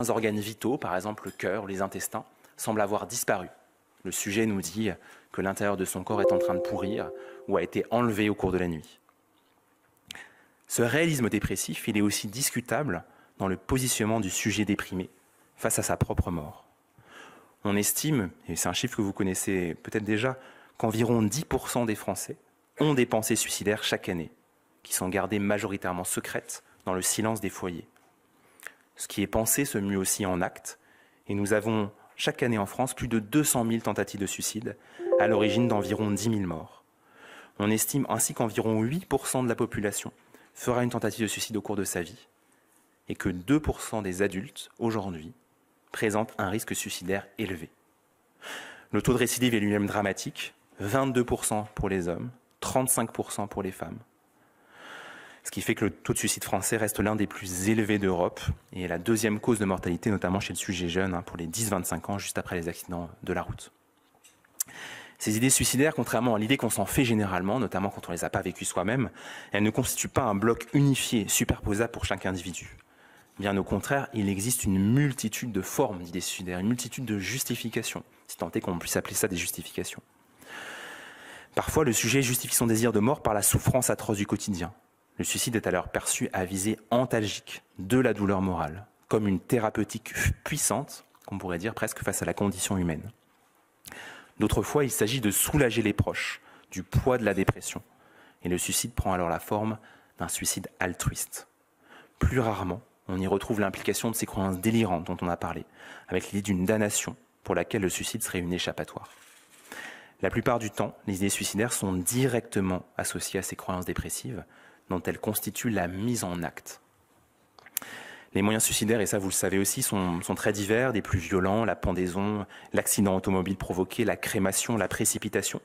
organes vitaux, par exemple le cœur ou les intestins, semblent avoir disparu. Le sujet nous dit que l'intérieur de son corps est en train de pourrir ou a été enlevé au cours de la nuit. Ce réalisme dépressif, il est aussi discutable dans le positionnement du sujet déprimé face à sa propre mort. On estime, et c'est un chiffre que vous connaissez peut-être déjà, qu'environ 10% des Français ont des pensées suicidaires chaque année, qui sont gardées majoritairement secrètes dans le silence des foyers. Ce qui est pensé se mue aussi en actes, et nous avons chaque année en France plus de 200 000 tentatives de suicide, à l'origine d'environ 10 000 morts. On estime ainsi qu'environ 8% de la population fera une tentative de suicide au cours de sa vie, et que 2% des adultes, aujourd'hui, présentent un risque suicidaire élevé. Le taux de récidive est lui-même dramatique, 22% pour les hommes, 35% pour les femmes. Ce qui fait que le taux de suicide français reste l'un des plus élevés d'Europe et est la deuxième cause de mortalité, notamment chez le sujet jeune, pour les 10-25 ans, juste après les accidents de la route. Ces idées suicidaires, contrairement à l'idée qu'on s'en fait généralement, notamment quand on ne les a pas vécues soi-même, elles ne constituent pas un bloc unifié, superposable pour chaque individu. Bien au contraire, il existe une multitude de formes d'idées suicidaires, une multitude de justifications, si tant est qu'on puisse appeler ça des justifications. Parfois, le sujet justifie son désir de mort par la souffrance atroce du quotidien. Le suicide est alors perçu à visée antalgique de la douleur morale, comme une thérapeutique puissante, qu'on pourrait dire presque face à la condition humaine. D'autres fois, il s'agit de soulager les proches du poids de la dépression, et le suicide prend alors la forme d'un suicide altruiste. Plus rarement, on y retrouve l'implication de ces croyances délirantes dont on a parlé, avec l'idée d'une damnation pour laquelle le suicide serait une échappatoire. La plupart du temps, les idées suicidaires sont directement associées à ces croyances dépressives, dont elles constituent la mise en acte. Les moyens suicidaires, et ça vous le savez aussi, sont très divers, des plus violents, la pendaison, l'accident automobile provoqué, la crémation, la précipitation,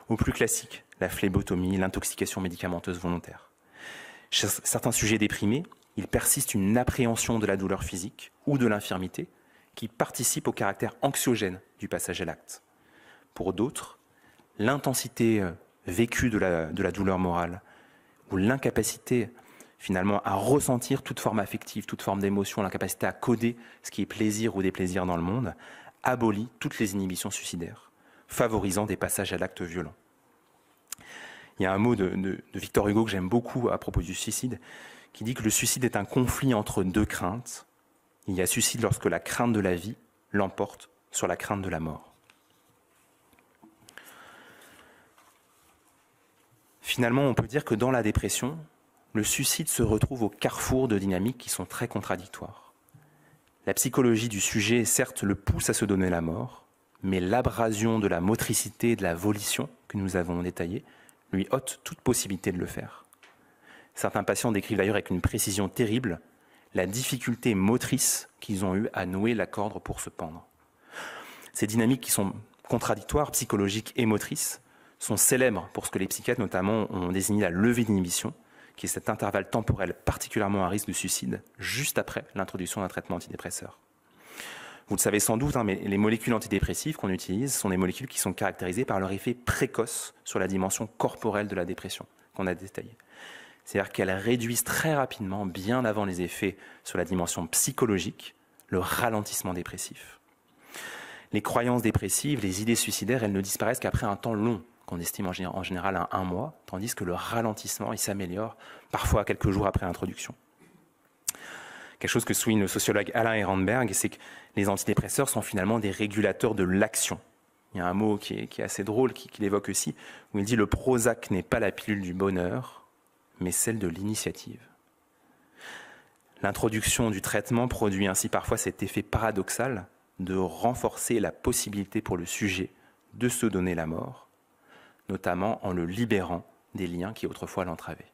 au plus classique, la phlébotomie, l'intoxication médicamenteuse volontaire. Chez certains sujets déprimés, il persiste une appréhension de la douleur physique ou de l'infirmité qui participe au caractère anxiogène du passage à l'acte. Pour d'autres, l'intensité vécue de la douleur morale ou l'incapacité finalement à ressentir toute forme affective, toute forme d'émotion, l'incapacité à coder ce qui est plaisir ou déplaisir dans le monde, abolit toutes les inhibitions suicidaires, favorisant des passages à l'acte violent. Il y a un mot de Victor Hugo que j'aime beaucoup à propos du suicide, qui dit que le suicide est un conflit entre deux craintes. Il y a suicide lorsque la crainte de la vie l'emporte sur la crainte de la mort. Finalement, on peut dire que dans la dépression, le suicide se retrouve au carrefour de dynamiques qui sont très contradictoires. La psychologie du sujet, certes, le pousse à se donner la mort, mais l'abrasion de la motricité et de la volition que nous avons détaillée lui ôte toute possibilité de le faire. Certains patients décrivent d'ailleurs avec une précision terrible la difficulté motrice qu'ils ont eue à nouer la corde pour se pendre. Ces dynamiques qui sont contradictoires, psychologiques et motrices, sont célèbres pour ce que les psychiatres notamment ont désigné la levée d'inhibition, qui est cet intervalle temporel particulièrement à risque de suicide, juste après l'introduction d'un traitement antidépresseur. Vous le savez sans doute, mais les molécules antidépressives qu'on utilise sont des molécules qui sont caractérisées par leur effet précoce sur la dimension corporelle de la dépression, qu'on a détaillée. C'est-à-dire qu'elles réduisent très rapidement, bien avant les effets sur la dimension psychologique, le ralentissement dépressif. Les croyances dépressives, les idées suicidaires, elles ne disparaissent qu'après un temps long, qu'on estime en général à 1 mois, tandis que le ralentissement, il s'améliore parfois quelques jours après l'introduction. Quelque chose que souligne le sociologue Alain Ehrenberg, c'est que les antidépresseurs sont finalement des régulateurs de l'action. Il y a un mot qui est assez drôle, qu'il évoque aussi, où il dit « le Prozac n'est pas la pilule du bonheur, mais celle de l'initiative ». L'introduction du traitement produit ainsi parfois cet effet paradoxal de renforcer la possibilité pour le sujet de se donner la mort, notamment en le libérant des liens qui autrefois l'entravaient.